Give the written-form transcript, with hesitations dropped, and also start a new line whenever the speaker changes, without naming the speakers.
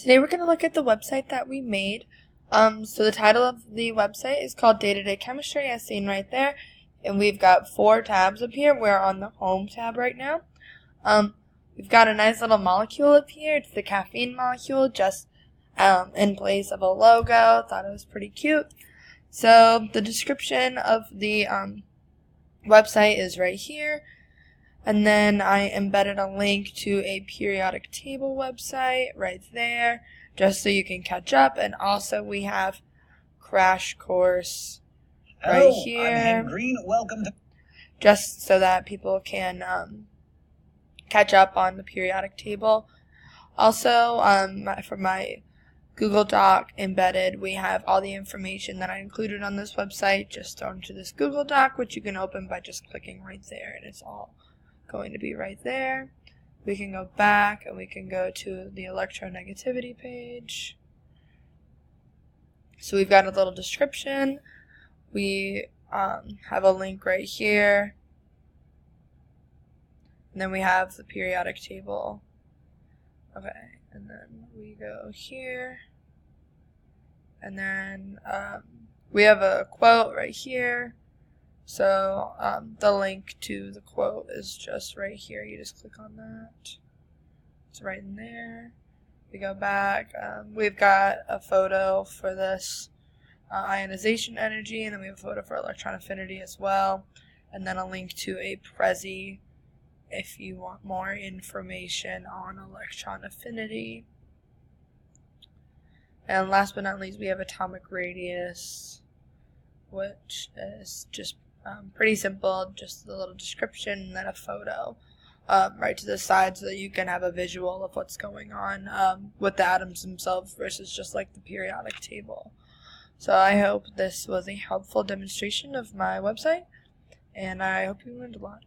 Today we're going to look at the website that we made. So the title of the website is called Day-to-Day Chemistry, as seen right there. And we've got 4 tabs up here. We're on the Home tab right now. We've got a nice little molecule up here. It's the caffeine molecule, just in place of a logo. Thought it was pretty cute. So the description of the website is right here. And then I embedded a link to a periodic table website right there, just so you can catch up. And also we have Crash Course right here.
I'm Hank Green. Welcome to...
Just so that people can catch up on the periodic table. Also, for my Google Doc embedded, we have all the information that I included on this website just onto this Google Doc, which you can open by just clicking right there, and it's all going to be right there. We can go back and we can go to the electronegativity page. So we've got a little description. We have a link right here. And then we have the periodic table. Okay, and then we go here. And then we have a quote right here. So the link to the quote is just right here. You just click on that. It's right in there. We go back. We've got a photo for this ionization energy, and then we have a photo for electron affinity as well. And then a link to a Prezi if you want more information on electron affinity. And last but not least, we have atomic radius, which is just pretty simple, just a little description and then a photo right to the side so that you can have a visual of what's going on with the atoms themselves versus just like the periodic table. So I hope this was a helpful demonstration of my website, and I hope you learned a lot.